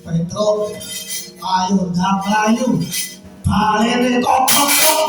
Petro, ayo ayo, balene kokok.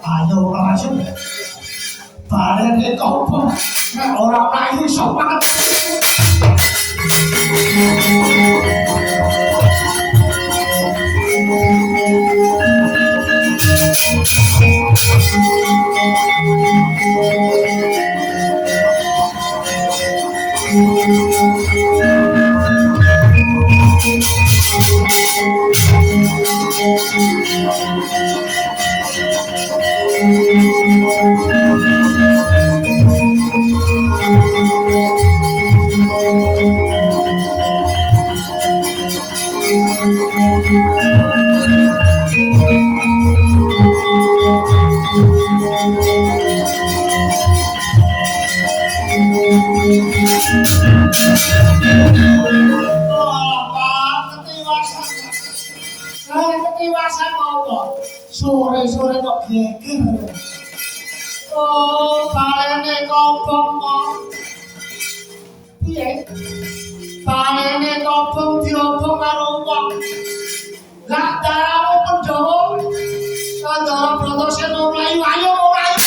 Ayo aja, balene kokok. Nek ora mlayu sopan. Sore-sore kok geger. Oh, balene kobong kok. Piye? Balene kobong diobong karo wong. Lah daramu Pandhawa. Pandhawa Bratasena mlayu ayo mlayu.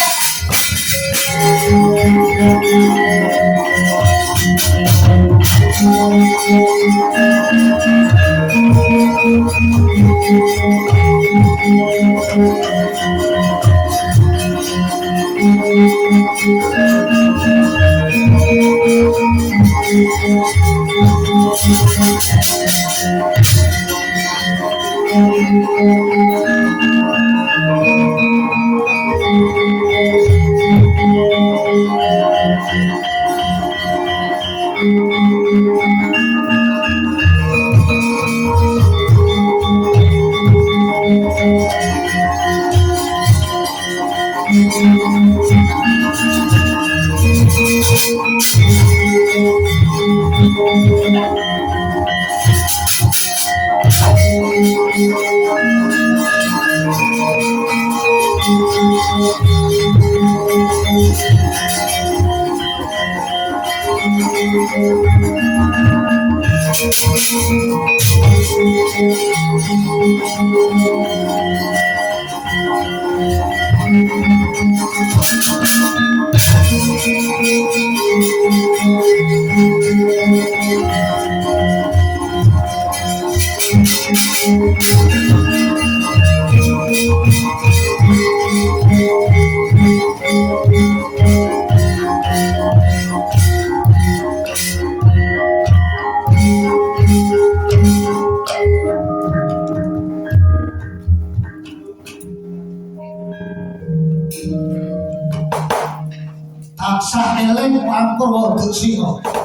tansah eling langkung waduk singa.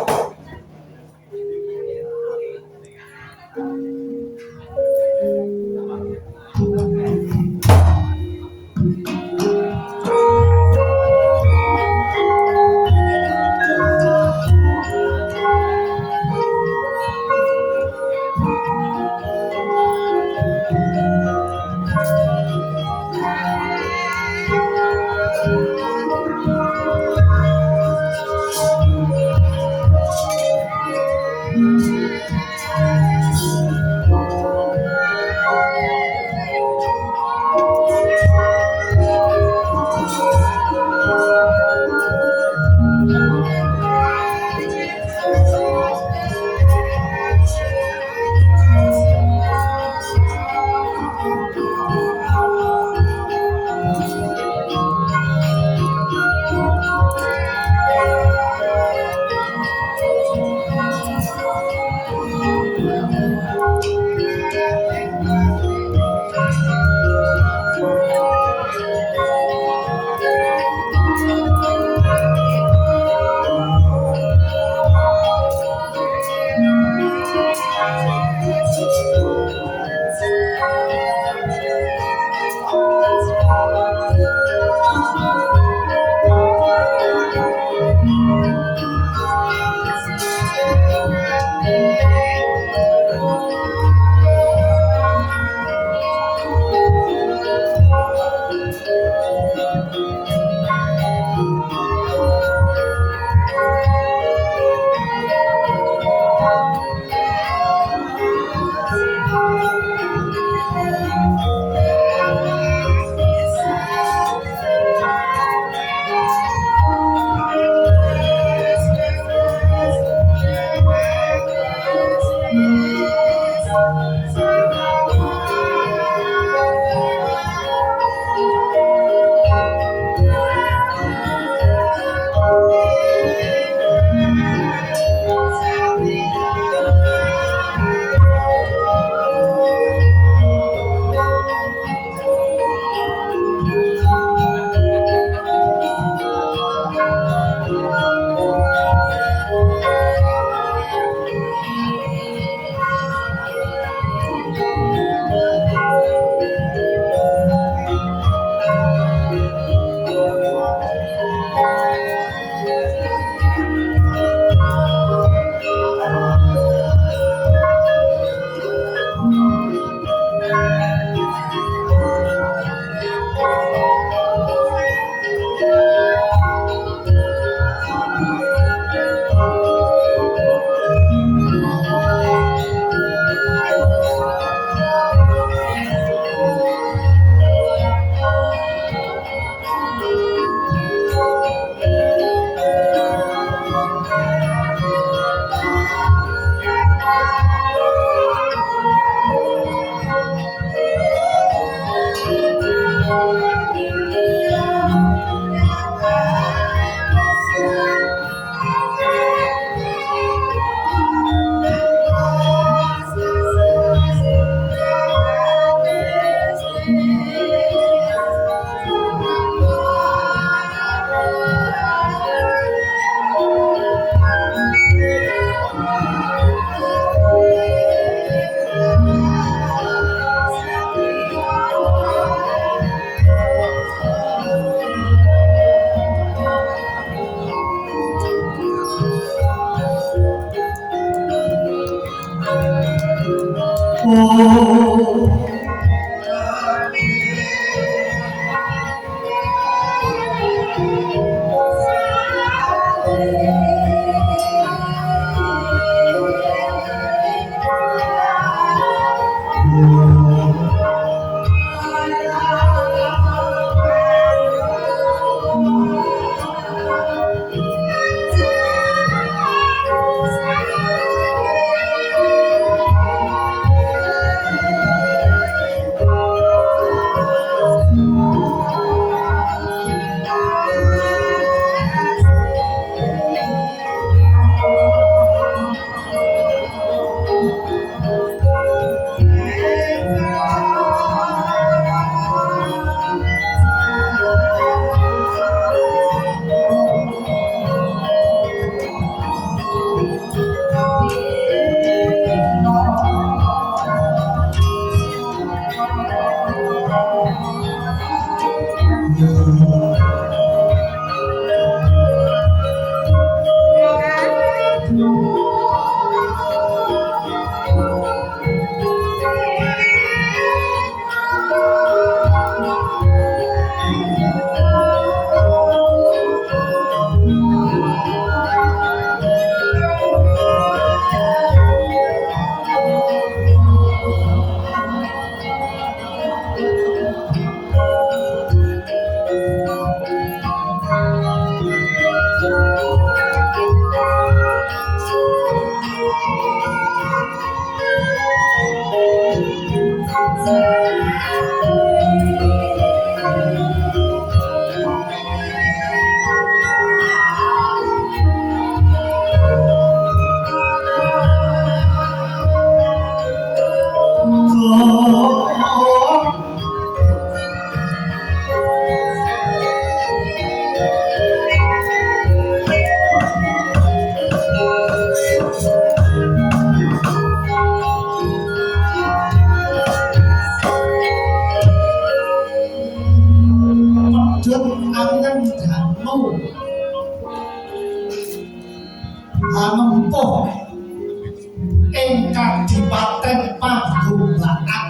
ing Kadipaten Pagungaan.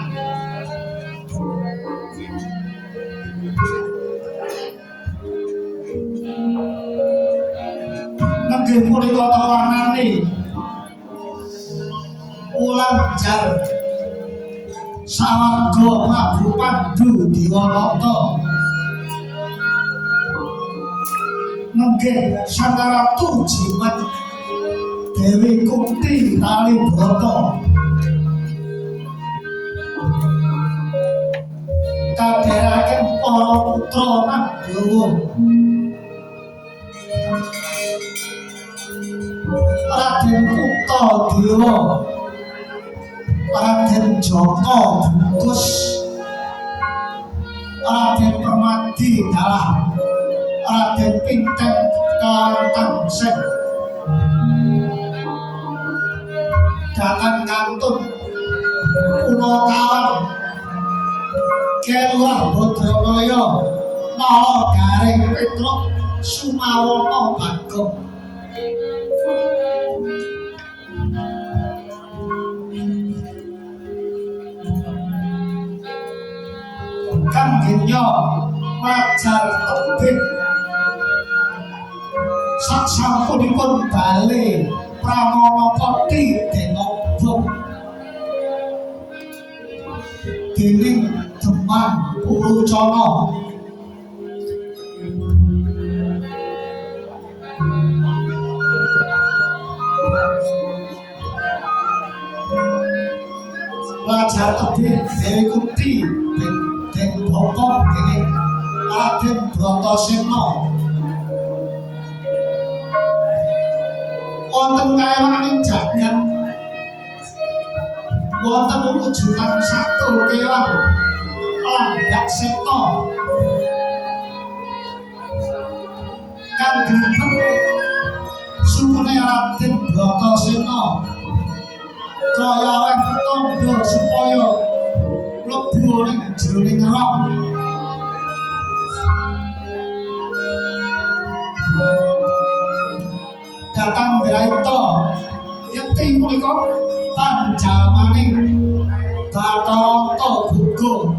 Nenggih punika tawanane ulang jar sawarga Prabu Pandu Diwarata. Nenggih Sang Ratu Jimat Dewi Kunti Talibrata. Kadheraken para putra Pandhawa. Raden Kutadewa, Raden Jaka Bungkus, Raden Permadi Dalah, Raden Pinten Kalantangseng, Datang Kantun Punakawan, Kelurah Badranaya, Nala Garing Petruk, Sumawana Bagong. Kanggenya wajar tebih saksampunipun bale pramana pati denobong dening Demang Pulucana. Wajar tebih Dewi Kunti den bokok dening Raden Bratasena. Wonten kaewaning jagat wonten wujudan satu kewan landak seta kang glebet sukune Raden Bratasena kaya arep tondo supaya mlebu ning jroning rong. Datang Braita yekti punika panjamaning Bathara Buga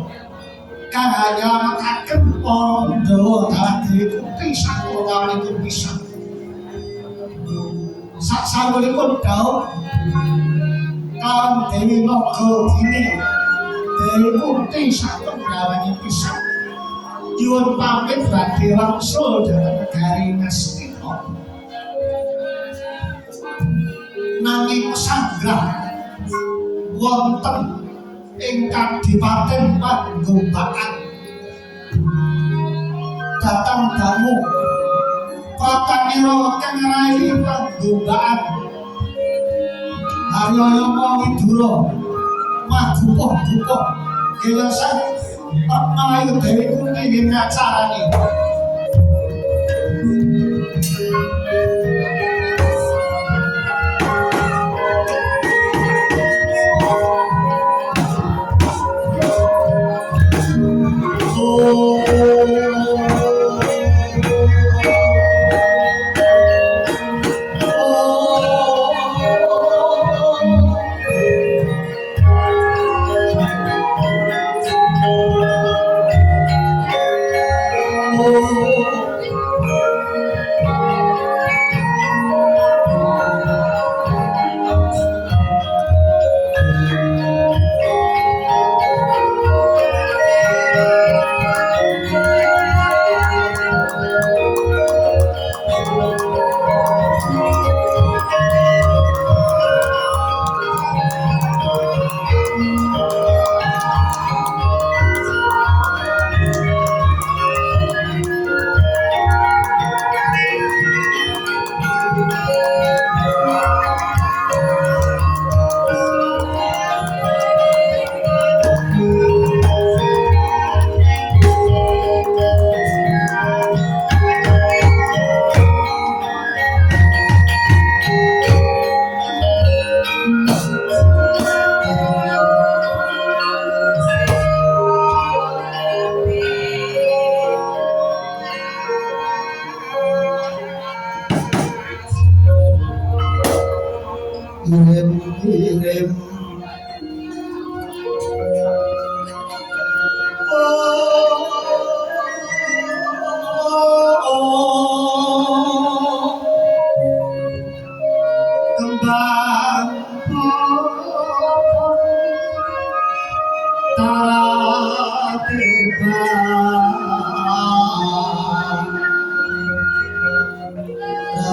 kang nyamekaken para Pandhawa dalah Dewi Kunti sakurangipun pisan. Saksampunipun dawuh kang Dewi Nagagini Dewi Kunti satunggaling pisan nyuwun pamit badhe wangsul dhateng negari Ngastina. Nanging sanggrah wonten ing Kadipaten Pagungaan datang damu Pratanira kang rayi Pagungaan Haryayama Widura magupuh-gupuh gelesan Ayu Dewi Kunti ing ngacarane. Oh Muslim. Kembang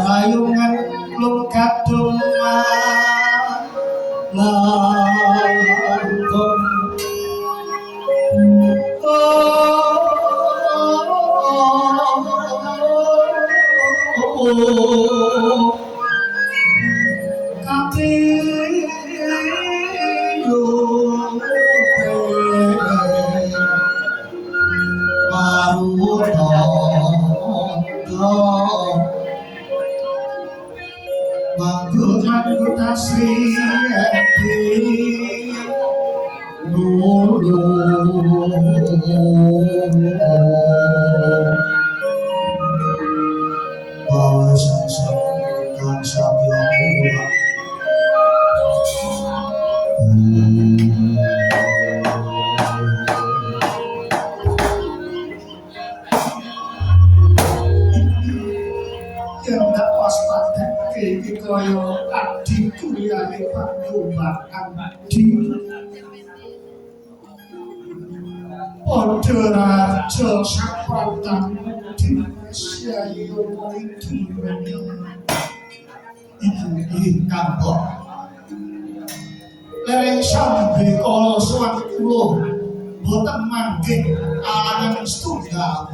rayungan lungkat duma langkung anggota Sri Edi Lulu bawa sang kang sabya kula yang tak waspada iki kaya adikku liyane Pak Lumbakan di Padha raja sapratan di Syayo iki kantor lereng sambe kala suwat kula boten manggih alangan setunggal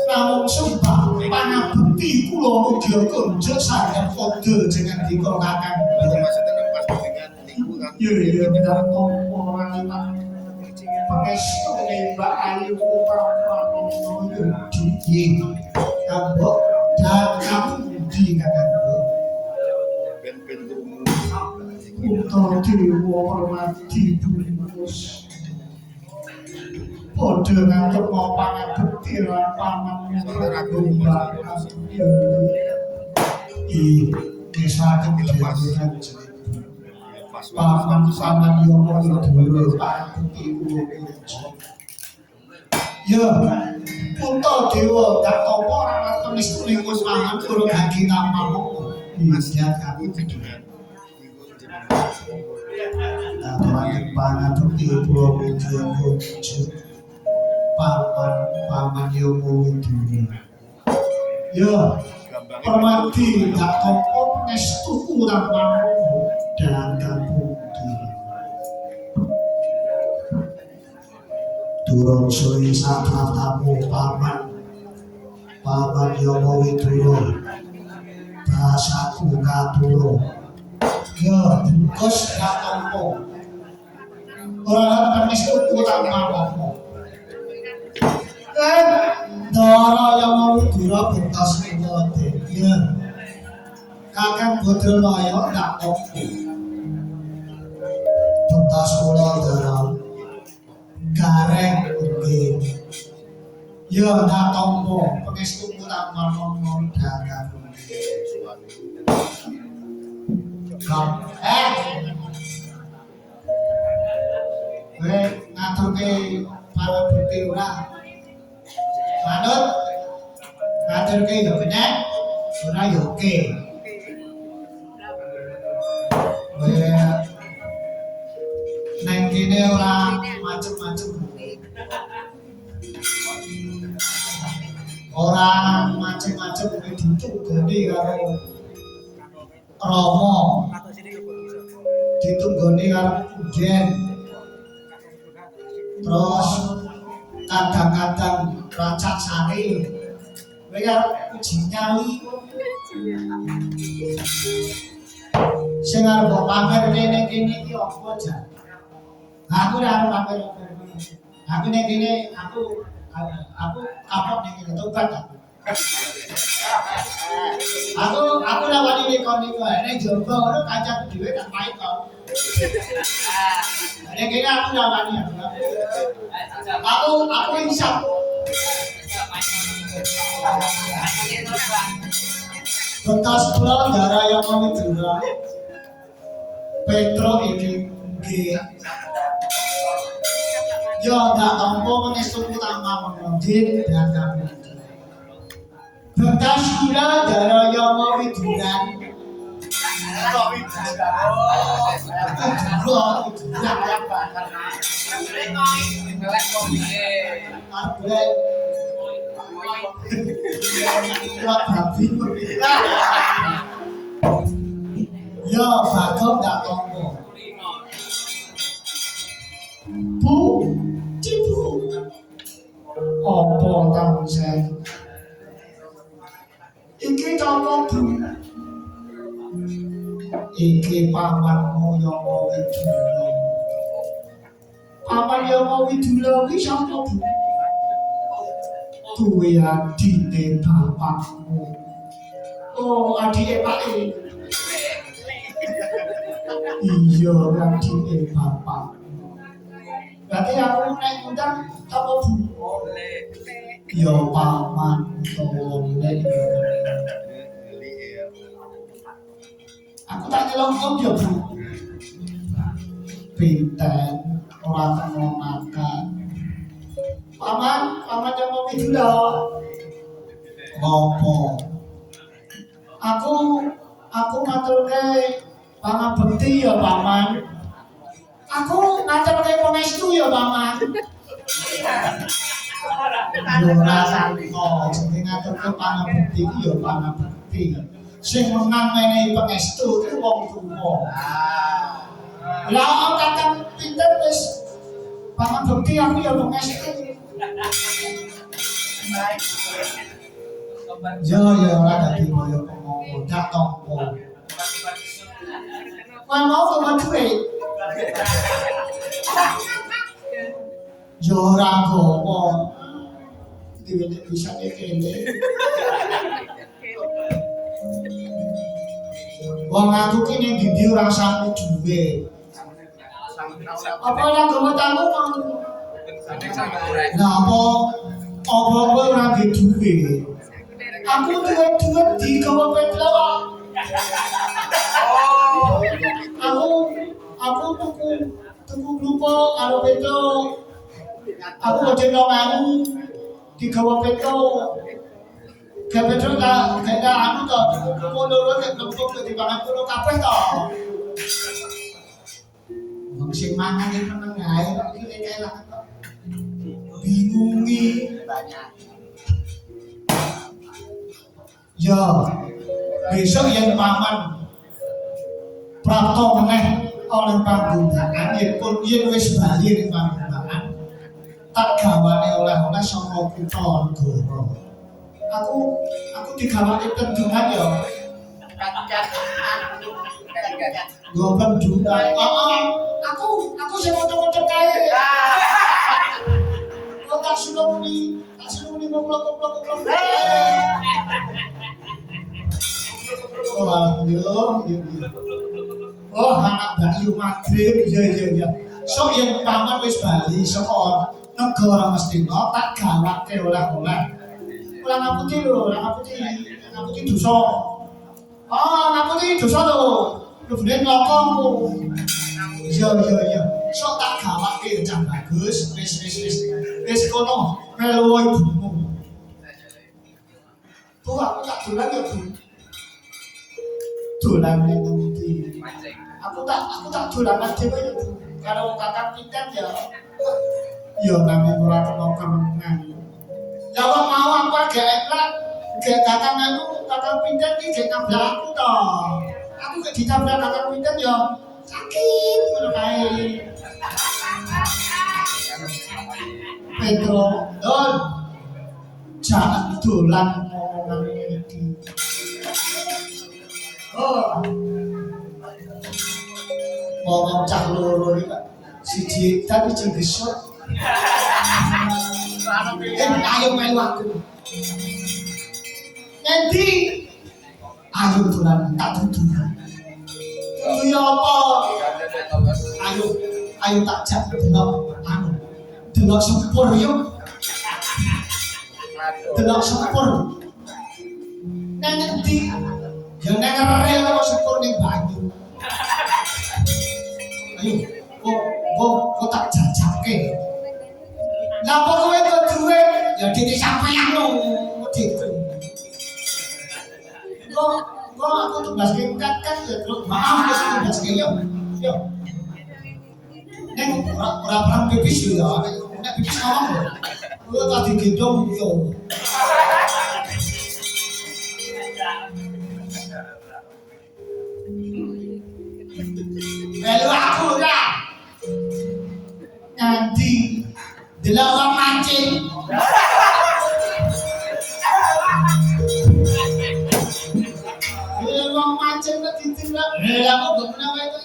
namun sumpah panabukti kula mudya kunjuk saged padha jeneng dika kakang ya ndak ora pangestu Mbak Ayu Purwono di kambok dan kamu di kakang Putra Dewa Permati Bungkus Padha ngantuk mau pangabekti lan paman Lumbakan saking dilepasan paman Yomo Widoro pangabekti ya Putra Dewa gak topo ora ngerteni kuning wis mangan karo daging amang Mas ya kami pangabekti Pulau Widya Kunjuk paman Yomo Widoro ya Permati gak topo ngestu kurang mampu dan kabukti durung suwi satratamu paman Yomo Widoro bahasaku katuro ya bungkus gak topo ora ngestu kurang mampu Dara Yomo Widoro bentos ngote ya kakang Badranaya ndak topo bentos kula Dara gareng nggih ya ndak topo pangestu kula manon dagang ngaturke para bukti ora manut ngaturke ya bener ora ya oke nang kene ora macem-macem ora macem-macem ditugoni karo Rama ditunggoni karo Punden terus kadang-kadang racak sari kaya uji nyali sing arep pamer kene iki apa jan aku ora arep pamer aku nek kene aku kapok nek kene tobat aku ora wani nek kon iki nek jowo ngono kancaku dhewe tak pahit kok nek kene aku ora wani aku insap bekas pulau darah yang Widoro Petro iki nggih. Yo ndak tampa mengestu utama menggin dan kami. Bekas gula dara yama widuran. Kok widuran? Kok ya bagong gak tombo bu cipu apa tangsel iki tombo bu iki pamanmu Yama Widula paman Yama Widula iki sapa bu kuwi adine bapakmu oh adike pake iya adike bapak berarti aku naik undang apa bu ya paman toleh aku tak nyelongkong ya bu pinten ora kena makan paman Yama Widula ngopo aku ngaturke pangabekti ya paman aku ngaturke pangestu ya paman yo ora sangka jeneng ngaturke pangabekti ya pangabekti sing menang menehi pangestu kuwi wong tuwa lah kakang pinter wis pangabekti aku ya pangestu ya ora dadi kaya ngono dak tompo mau sama duit ya ora gowo diwene bisa kene wong aku ki ning ndi ora sampe duwe apa yang gowo tamu mau nah apa kowe ora duwe aku duwe di gowo Petro aku tuku lupa karo Petro aku aja ngomong di gowo Petro kayak Petro kayak anu toh mau loro kayak lempung di pangan kulo kabeh toh wong sing mangan iki meneng ae kok iki elek kok bingungi banyak ya besok yang paman prapto meneh oleh panggunaan yen wis bali ning panggunaan tak gawane oleh-oleh saka kutha negara aku digawake tendungan ya go pendungan aku sing foto-foto kae kok tak suluni ngoplok-ngoplok oh alhamdulillah oh anak Bayu Maghrib iya so yang paman wis bali saka negara Mestina tak gawake oleh-oleh ulang putih dosa ngaputi dosa lho kemudian lokongku iya so tak gawake cah bagus wis kono melu ibumu tuh aku tak dolan ya bu dolan ning ndi aku tak dolan dhewe ya bu karo kakak pinten ya nang ora kena kemenangan ya wong mau aku agak enak gek kakak anu kakak pinten iki gek nabrak aku to aku gek ditabrak kakak pinten ya sakit ngono kae Petro don jangan dolan ngomongan iki oh ngomong cah loro iki siji tapi sing besok ayo melu aku nanti ayo dolan tak dudu ya apa ayo tak jak delok sepur yuk delok sepur nang ngendi ya nang rel kok sepur ning banyu kok tak jajake. Lah apa kowe kok duwe ya dite sampeyan lho diku. Kok aku tugas kan ya terus maaf wis tugas yo. Yo. Nek ora perang pipis yo ya. Nek pipis ngomong lho. Kuwi tadi gendong yo. Melu aku ora. Nganti delok wong mancing. Wong mancing kok ditindak. Lah kok mbok menawa itu.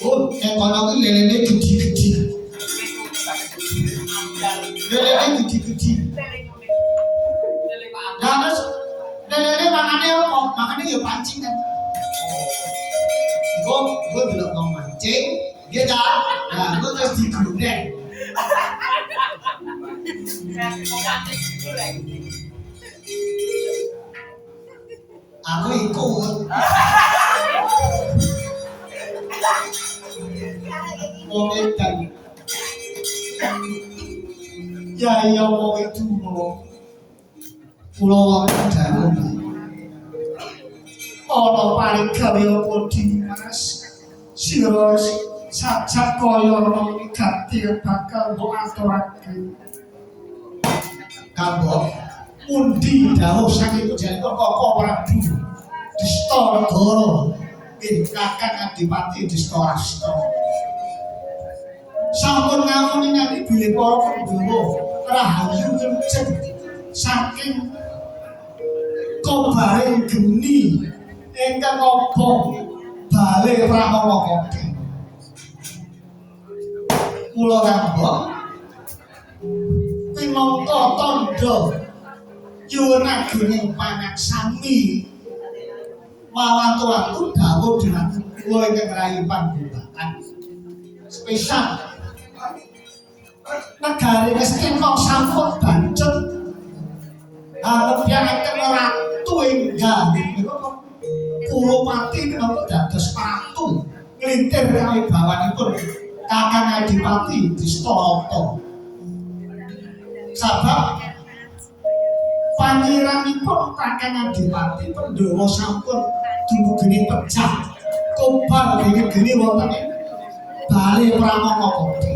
Oh, nek kono kuwi lelene gede-gede. Lelene gede-gede. Lah terus lelene makane apa? Makane ya pancing kan. Gue bilang mau mancing, dia dah, nah gue terus digulung. Aku ikut. Mau ikan. Ya mau itu mau pulau Jawa. Ana paring gawe apa Dimas sira sajak kaya ngono ganti bakal mbok aturake kanggo mundi dawuh saking Jalika Koko Prabu Dista Negara ing Kakang Adipati Dista Rasta sampun ngawuni nami bilih para Pandhawa rahayu kenceng saking kobaring geni ingkang obong bale Pramana Koki. Kula rambok pinangka tandha yunagening panaksami mawantu-wantu dawuh dhumateng kula ingkang rayi panggunaan spesial negari Ngastina sampun bancut nepyaken ratu enggal Kurupati menapa dados patu nglintir kawibawanipun Kakang Adipati Dista Rata. Sabab pangeranipun Kakang Adipati Pandhawa sampun dumugeni pecah kobar geni wonten ing bale Pramana Koki.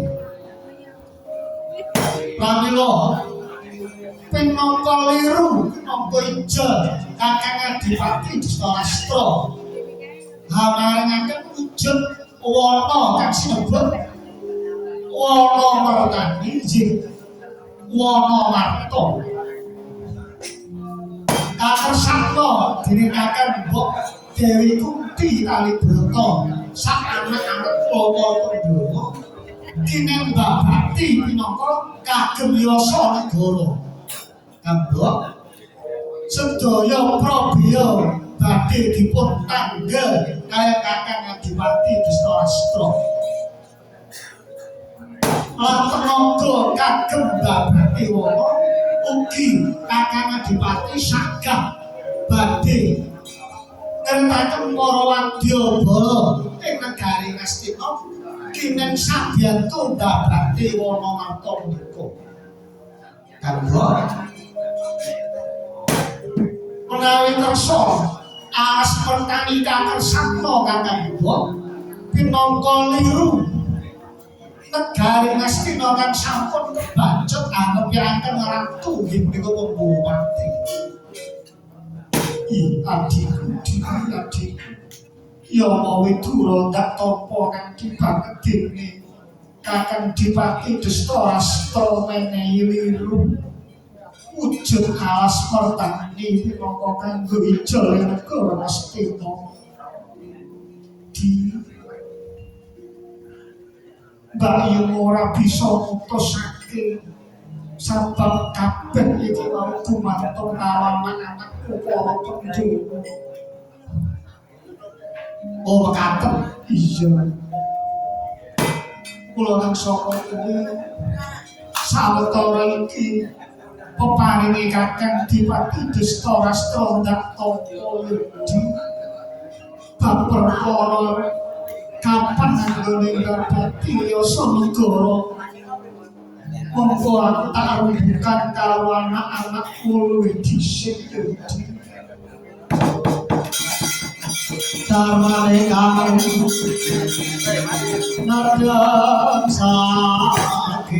Pramila pinangka liru pinangka ijol Kakang Adipati Dista Rasta hamaringaken wujud wana kang sinebut wana mertani inggih wana warta kakersakna dening Kakang Mbok Dewi Kunti Kalibrata sak anak-anak Koko Pandhawa kinembah bakti pinangka kagem yasa negara. Kanggo sedaya prabeya badhe dipun tanggel kaya Kakang Adipati Dista Rasta. Lan tenaga kagem babati wana ugi Kakang Adipati sagah badhe ngertaken para wadyabala ing negari Ngastina kinen sabiyantu babati wana marta menika. Kanggo menawi kersa alas pertani kakersakna Kakang Mbok pinangka liru negari Ngastina kang sampun kebancut anepyaken ratu nggih punika Pembawati. Adikku ya mau Widura ndak tampa kanthi banget dene Kakang Adipati Dista Rasta menehi liru wujud alas pertani pinangka kanggo ijol negara Ngastina. Bayu ora bisa mutusake sabab kabeh iki mau gumantung karo anak-anakku para penduduk. Oh mekaten iya. Kula nang saka kuwi sawetara iki peparinge Kakang Adipati Dista Rasta ndak tampa yudi bab perkara mapan anggone ngabati yasa negara. Monggo aku tak rumbukan karo anak-anakku luwih dhisik iki. Damane kamu nadam sakit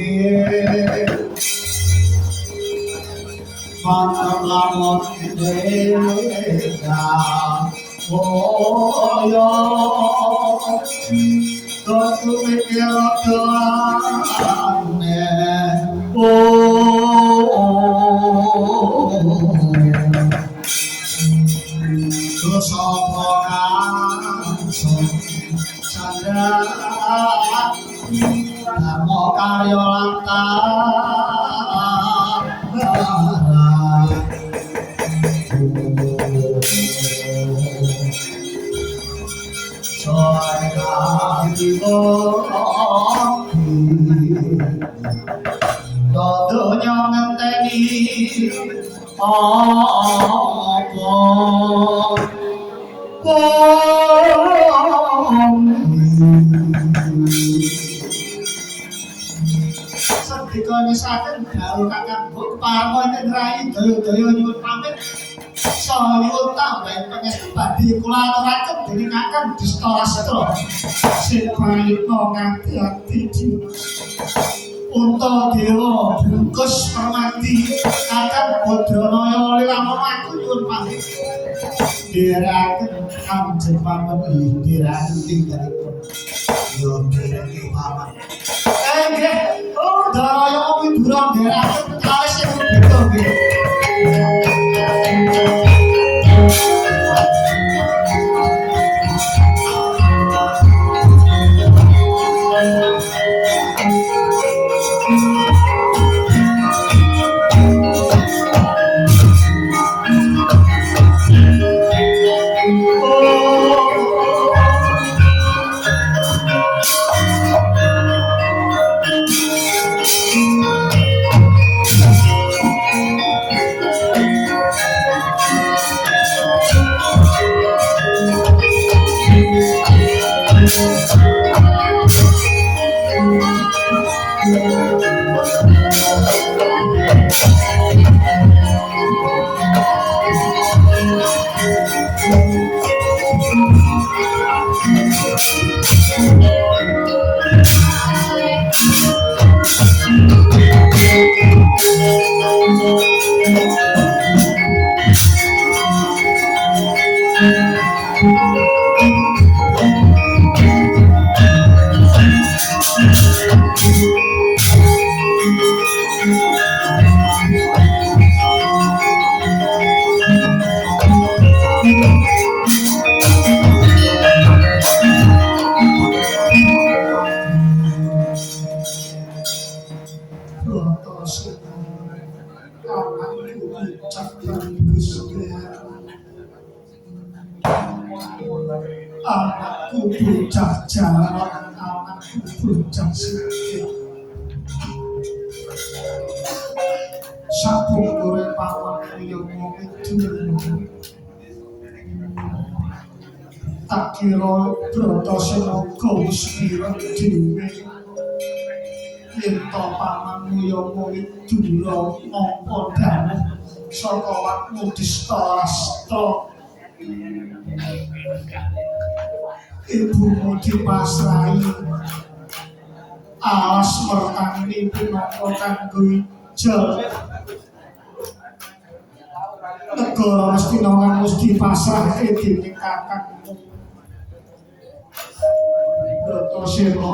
manam lamun beda boyo dotu mikir doane sapa kangso sandra namo karya lantar soy kahiwo dodonya ngenteni apa Sedika nisaken dawuh Kakang Mbok pamanten rai daya-daya nyuwun pamit saha nyuwun tambahan pangestu badhe kula aturaken dening Kakang Distarastra sing prayitna nganti ati Unta Dewa bungkus permati Kakang Badranaya Lilama aku nyuwun pamit dherekaken kanjeng pamen dherekaken tinggalipun yo dhereke paman nggih oh daya widura dherekaken kawis sing beda nggih anakku bocah jalan, anakku bocah sikit. Sapungkure pawan kaya wong itu. Tak kira Bratasena wis pira dhewe. Yen to pamanmu ya mung dura nampa dawuh saka wakmu Distarastra. Ibumu dipasrahi alas mertani pinaka kanggo ijol negara Astina wis dipasrahke dening kakangmu Bratasena.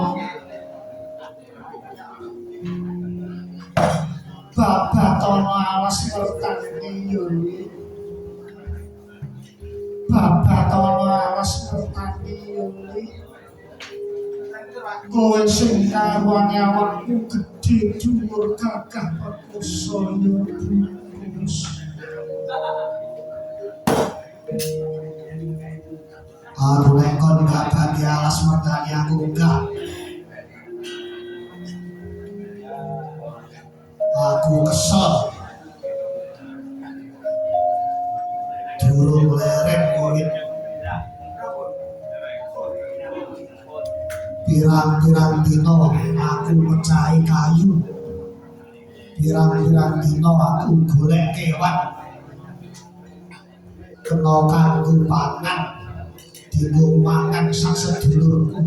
Babatana alas mertani yuri Babatana alas mertani yuri kowe sing karuane awakmu gedhe dhuwur gagah perkasa yo bungkus. Aku lekon gak bagi alas mertani aku enggak. Aku kesel durung lereng murid pirang-pirang dina aku mecahi kayu, pirang-pirang dina aku golek kewan kena kanggo pangan dienggo mangan sak sedulurku.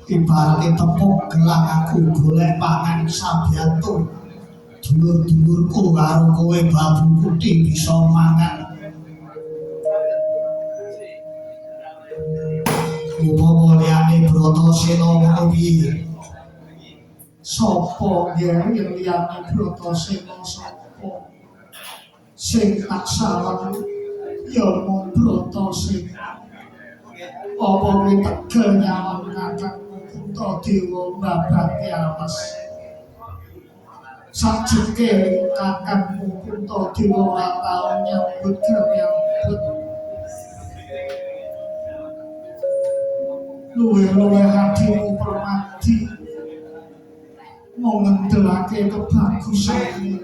Ibaratnya tepuk gelang aku golek pangan sabiyantu dulur-dulurku karo kowe babu putih bisa mangan. Upama liyane Bratasena ngono piye? Sapa ya yang liyane Bratasena sapa? Sing tak salah ya mung Bratasena. Apa kowe tegel nyawang kakangmu Kuntadewa mbabake alas? Sajeke kakangmu Kuntadewa ora tau nyambut gawe ambut. Luwe-luwe hatimu permati mau ngendelake kebagusan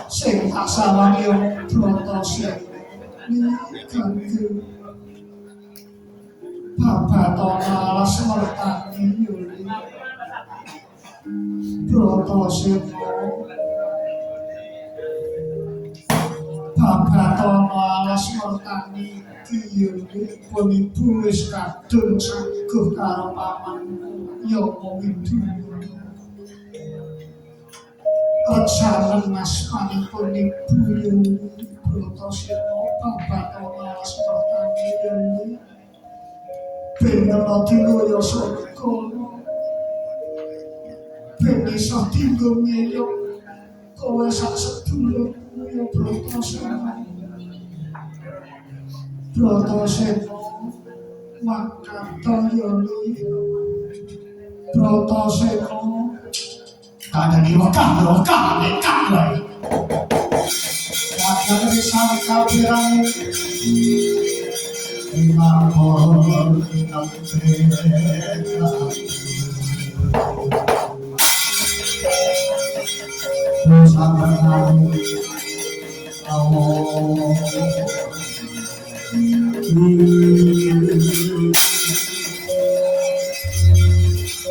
sing tak salah yo Bratasena kanggo babatana alas mertani yuli Bratasena babatana alas mertani yuli pun ibu wis kadung saguh karo pamanmu ya mung itu Reksanen mas panipun ibu yuli Bratasena babatana alas mertani yuli ben dilo surga ben iso tinggal ngeyok kowe sak sedulurmu ya Bratasena. Bratasena Makata yoli Bratasena kadang diwakah nekat wae kadang risau kabiran imamol nampreka Nusambernamu Allah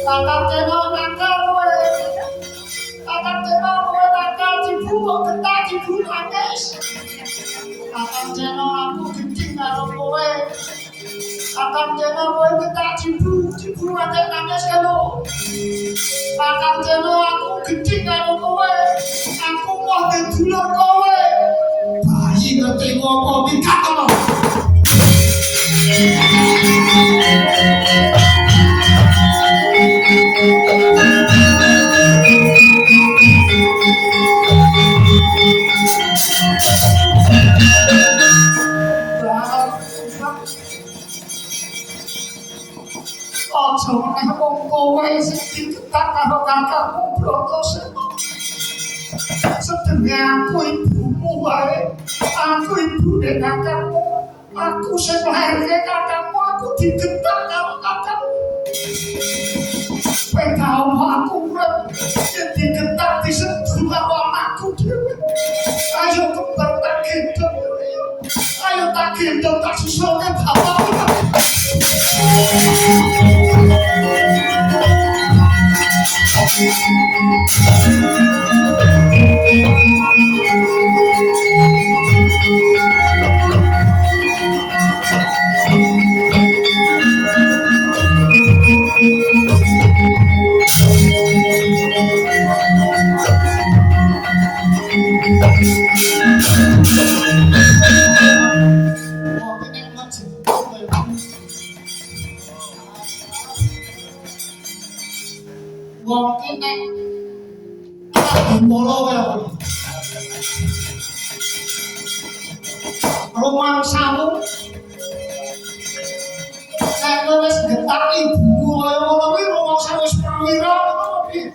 Kakak Ceno nakal kowe. Kakak Ceno kowe nakal cibu kok getah cibu nangis. Kakak Ceno aku genting karo kowe. Kakak Ceno kowe getah cibu nangis karo. Kakak Ceno aku genting karo kowe. Aku mau dulur kowe. Bayi ngerti apa mikat kono. Ojo meneh wong kowe sing diketak karo kakakmu Bratasena. Sedenge aku ibumu wae. Aku ibune kakakmu. Aku sing lairke kakakmu, aku digetak karo kakakmu. Kowe tau aku urip digetak disentuh karo anakku dhewe. Ayo kembar tak gendong. Ayo tak gendong tak susulke bapakku. Wong ki nek dimolo wae romangsamu nek wis getak ibumu kaya ngono kuwi romangsamu wis perwira ngono piye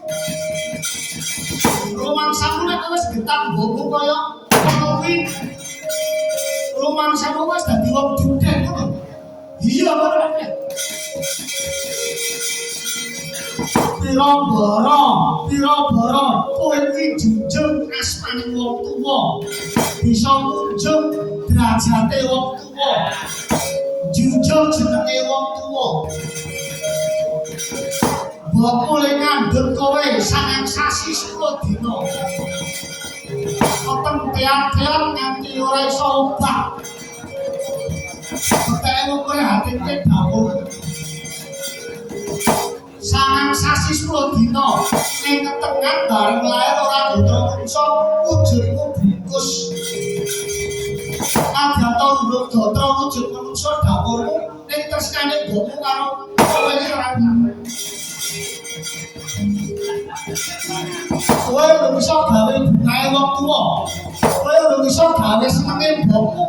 romangsamu nek wis getak mbokmu kaya ngono kuwi romangsamu wis dadi wong budhe ngono iya bener. Pira-pira kowe iki junjung asmane wong tuwa bisa munjung derajate wong tuwa. Jujur jenenge wong tuwa. Mbok mulai ngandhut kowe sangang sasi 10 dina. Oten tean-tean nganti ora iso obah. Ketemu kowe hatine dawuh. Sangang sasi 10 dina ning ketengan bareng lair ora ditrungso wujudmu bungkus. Adyato urip dotra wujud manungsa dapurmu ning tresnane mbokmu karo kowe iki ora. Kowe ora bisa gawe bungae wong tuwa. Kowe ora bisa gawe senenge mbokmu.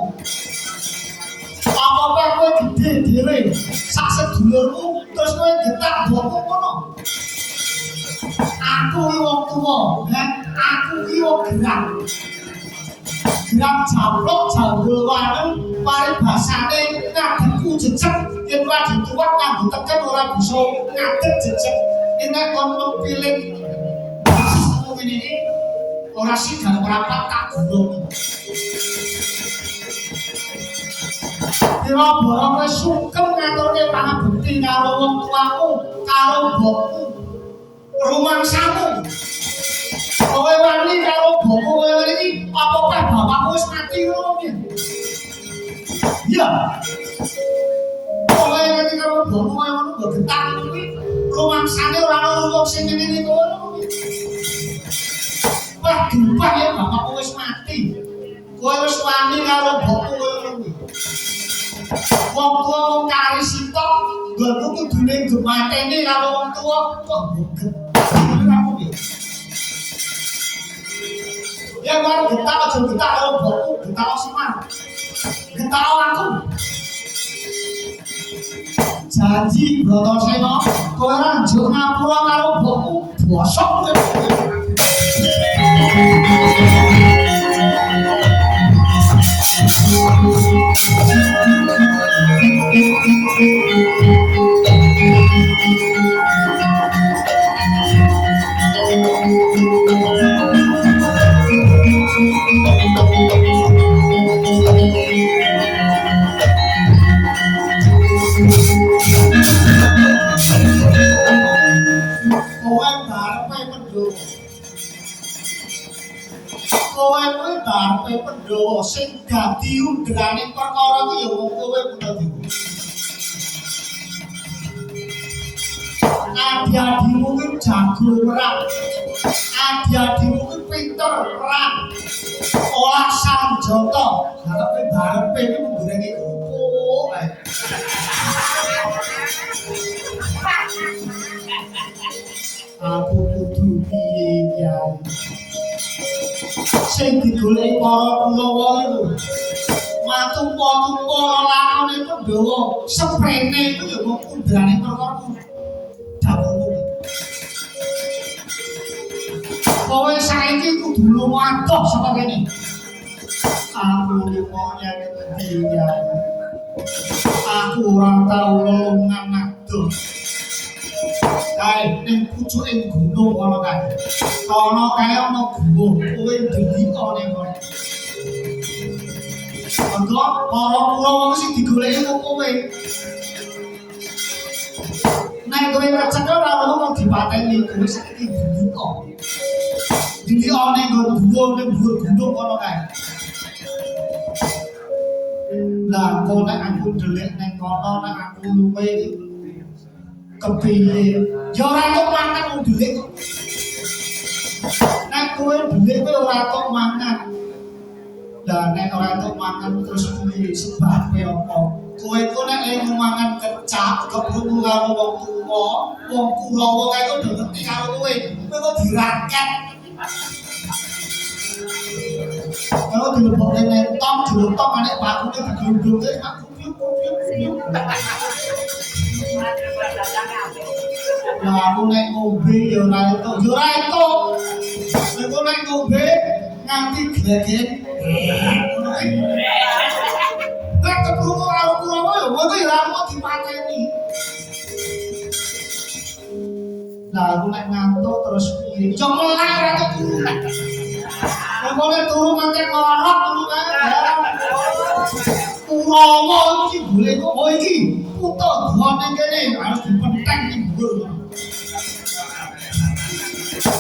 Apa-apa kowe gede dhewe sak sedulurmu terus kowe getak mbokmu ngono. Aku iki wong tuwa, aku iki wong gerang. Gerang jamplok jambul waneng paribasane ngadepku jejeg yen ora dituwak nganggo teken ora bisa ngadep jejeg. Nek kon pilih ngene iki ora sidang rapat tak gulung. Kira-kira kowe sugeng ngaturke pangabekti karo wong tuamu, karo mbokmu, rumangsamu. Kowe wani karo mbokmu kowe iki apa peh bapakmu wis mati ngono piye? Iya. Kowe ngerti karo mbokmu kowe ngono mbok getak iki rumangsane ora ono wong sing ngene kono. Wah, dumpah ya bapakmu wis mati. Kowe wis wani karo mbokmu kowe ngono. Wong tuwa wong kari sitok, nggonmu kudune gematene karo wong tuwa kok boget. Ya baru getak aja getak karo mbokmu, getak Semar. Getak aku. Janji Bratasena, kowe ora njuk ngapura karo mbokmu, bosok kowe. Pandhawa sing dadi undraning perkara iki ya wong kowe Puntadewa. Adi-adimu ki jago perang. Adi-adimu ki pinter perang. Olah sanjata. Karepe barepe iki menggorengi kerupuk ae. Aku kudu piye ya? Sing digoleki para Kurawa iku matumpa-tumpa lakone Pandhawa seprene iku ya wong undrane perkara dawuhmu. Kowe saiki kudu lunga adoh saka kene. Aku lunga nyang aku ora tau lelungan adoh. Kae ning pucuking gunung ana kae. Ana kae ana guwa, kowe ndelika ning kono. Monggo para Kurawa sing digoleki kok kowe. Nek kowe kecekel ora ono dipateni kowe saiki ndelika. Ndelika ning guwa ning dhuwur gunung ana kae. Lah kok nek aku ndelik ning kono nek aku luwe kepiye ya ora tok mangan wong dhewe kok. Nek kowe dhewe kowe ora tok mangan. Lah nek ora tok mangan terus piye sebabe apa? Kowe kok nek ning mangan kecap kebrungu karo wong tuwa, wong Kurawa kae kok do ngerti karo kowe. Kowe kok diraket. Kalau dilebokke nentong, dilotong nek bakune diglundhungke aku piye. Lah aku nek ngombe ya ora entuk. Ya ora entuk. Aku nek ngombe nganti glegen. Nek keprungu karo Kurawa ya kowe ya ora mau dipateni. Lah aku nek ngantuk terus piye? Ya melek ora entuk turu. Nek turu mangke ngorok ngono kae. Kurawa iki golek apa iki? Puto gone kene harus dipenteng ning dhuwur.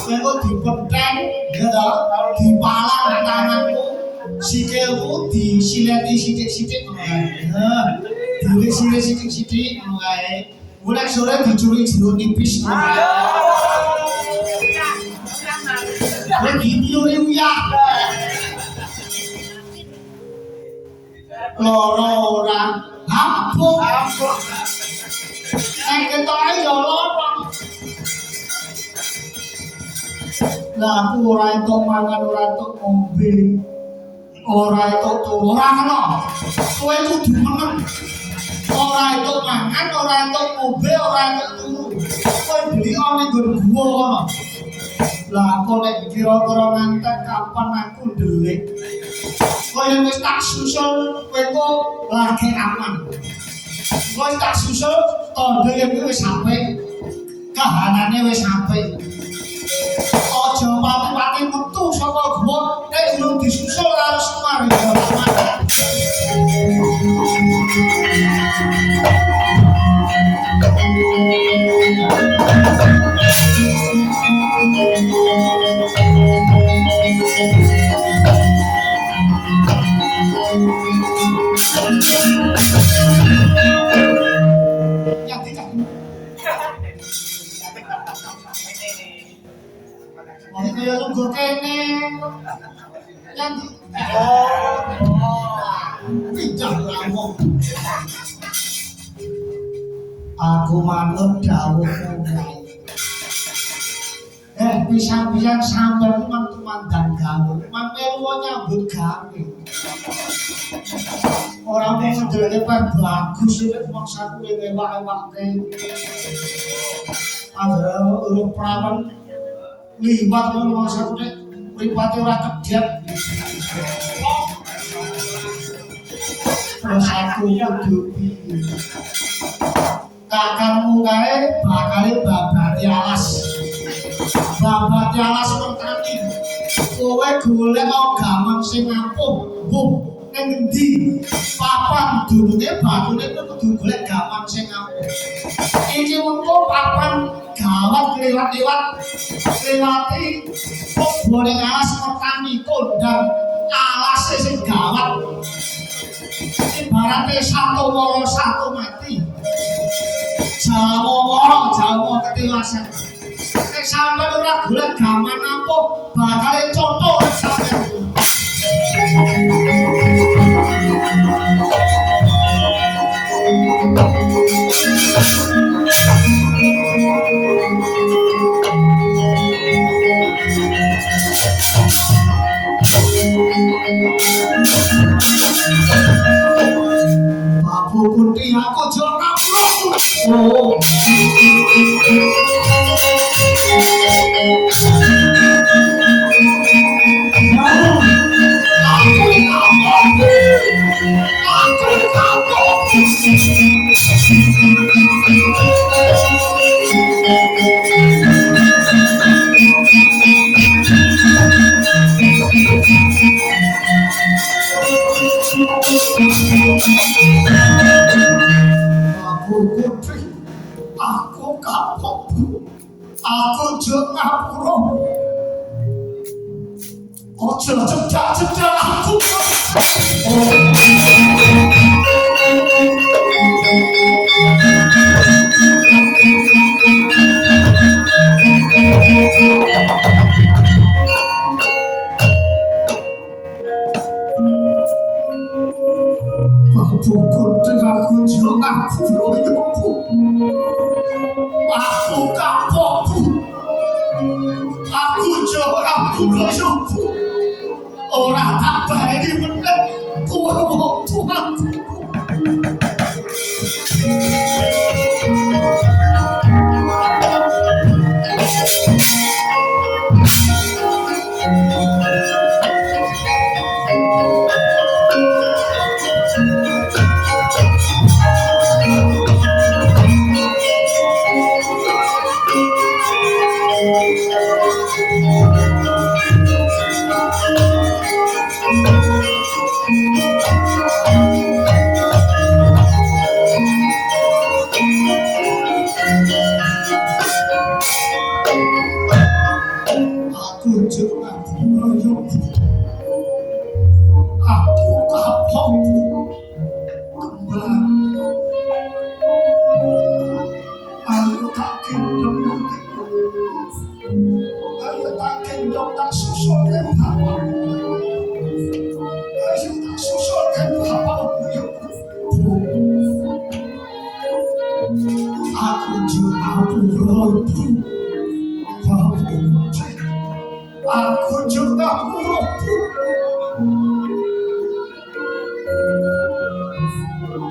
Kowe dipenteng ya ta, dipalang tanganmu. Sikilmu disileti sithik-sithik ngono kae. Disileti sithik-sithik ngono kae. Mulai sore dicuri jeruk nipis ngono kae. Kowe dipiuri uyah. Loro ora ampun. Nek ketoke ya loro. Lah aku ora entuk mangan, ora entuk ngombe. Ora entuk turu, ora ngono. Kowe kudu meneng. Ora entuk mangan, ora entuk ngombe, ora entuk turu. Kowe beli ana nggon guwa kono. Lah kok nek kira-kira ngantek kapan aku ndelik. Kowe wis tak susul kowe kok lagi aman. Kowe tak susul tandha yen wis apik. Kahanane wis apik. Aja pati-pati metu saka gua nek durung disusul harus mari. Kaya lungguh kene yang pindah lawang aku manut dawuhmu pisang-pisang sampeyan mantu-mandan gawe mangkene nyambut gawe ora mung ndeleke bagus iki maksaku ewak-ewake ada urung prawan liwat ngono maksudku nek mripate ora kedhep. Terus aku kudu piye? Kakangmu kae bakale babati alas. Babati alas pertani. Kowe golek gaman sing ampuh. Ning endi? Papan dulunge batune kudu golek gaman sing ampuh. Iki mengko papan gawat lewat-lewat lewati kok boleh alas pertani kondang alas sing gawat ibaratnya satu moro satu mati jawa moro jawa ketiwasan sampai ora golek gaman apa bakal contoh sampai Babu putih aku jangan oh. Aku kapok, aku ngapura. Ojo cedak aku. Pukul dengan kunjung aku royoku. Aku kapok. Aku royoku. Orang tak baik bener. Kuwong tuanku. susul kan bapakmu ya. Aku juga buruku, aku juga buruku.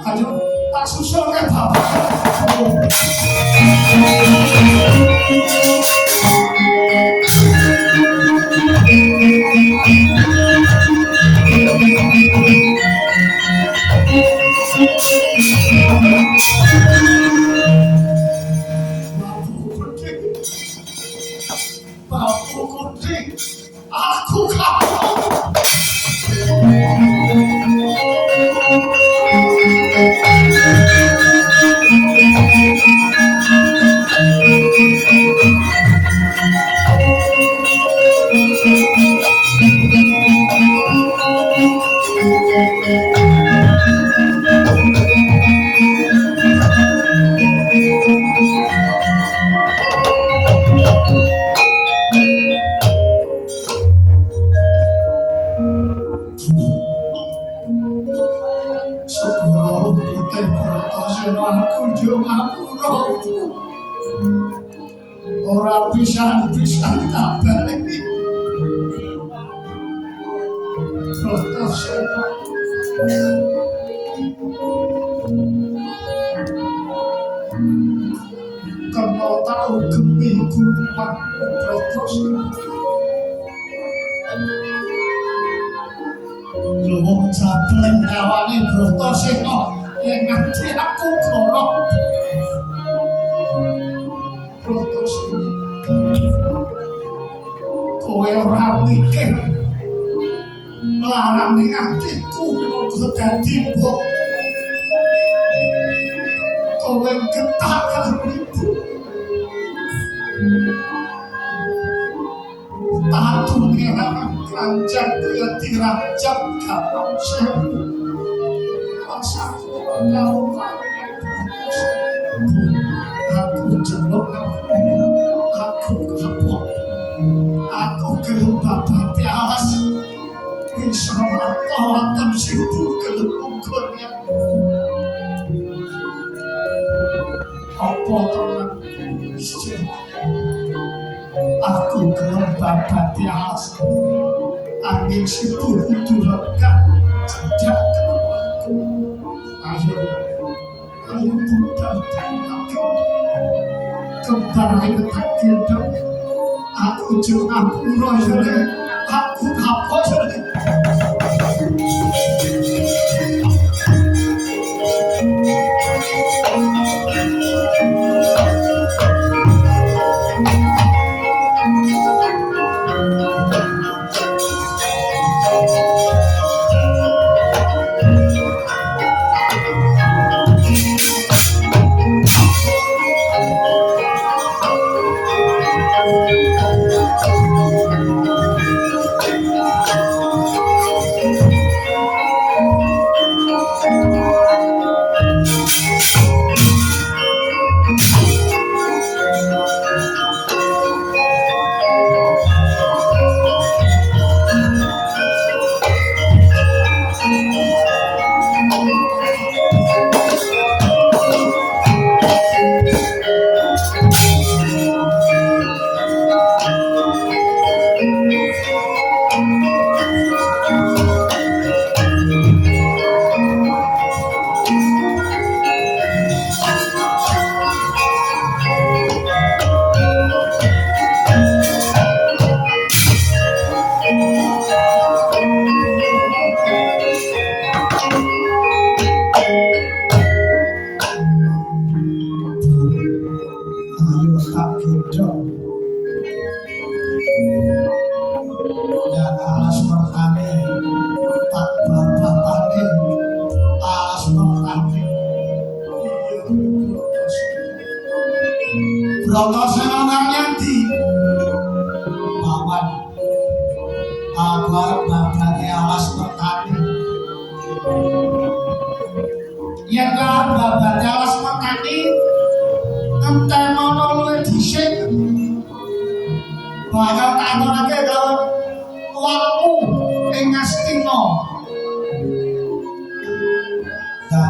Ayo tak susul kan bapakmu. Bapu kuning, aku kapok. Sepuluh putih bertosir aku cuma buruku. Orang bisa kabar ini. Bertosir kena tahu gemiku bertosir. Wong jableng kawane bertosir yang nganti aku gorok. Bertosir kowe ora mikir larang ning atiku kok dadi mbok. Kowe getah karo ibu. Tatu merah keranjang kaya dirajam kapal sewu. Masaku kau aku jeluk aku kapok. Aku gelem babati alas. Bisa melakukan sibuk gelem ukurnya. Apa teman aku gelem babati alas. Angin sibuk itu lega. Tidak ayo budak kembali ke hidup. Aku juga buruh aku kapok.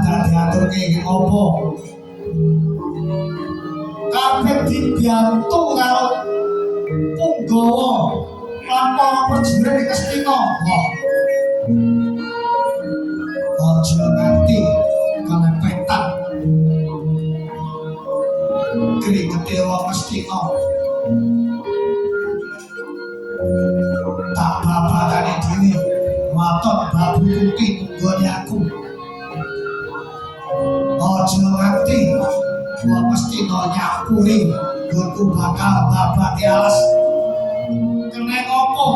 dadak diaturke apa kabeh dibantu karo Punggawa lan para prajurit Ngastina. Aja nganti kalepetan kringete wong Ngastina. Tak babakane dhewe waton babu kuti nggone aku. Aja nganti wong Ngastina nyapuri nggonku bakal babake alas. Kena apa?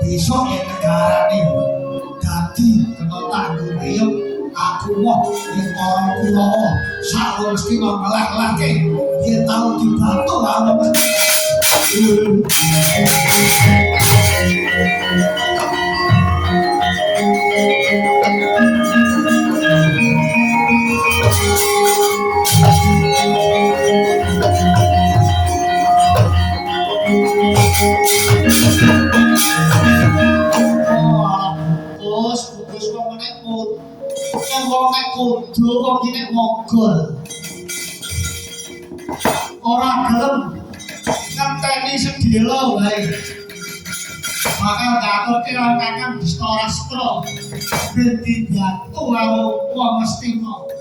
Besok yen negarane dadi kena tanggung riyung aku wong yen para Kurawa sak Ngastina ngeleh-lehke yen tau dibantu karo Bungkus wong nek wong nek kudu wong iki nek mogol. Ora gelem ngenteni sedhela wae. Maka ngaturke lan Kakang Bistarastra ben dibantu karo wong Ngastina.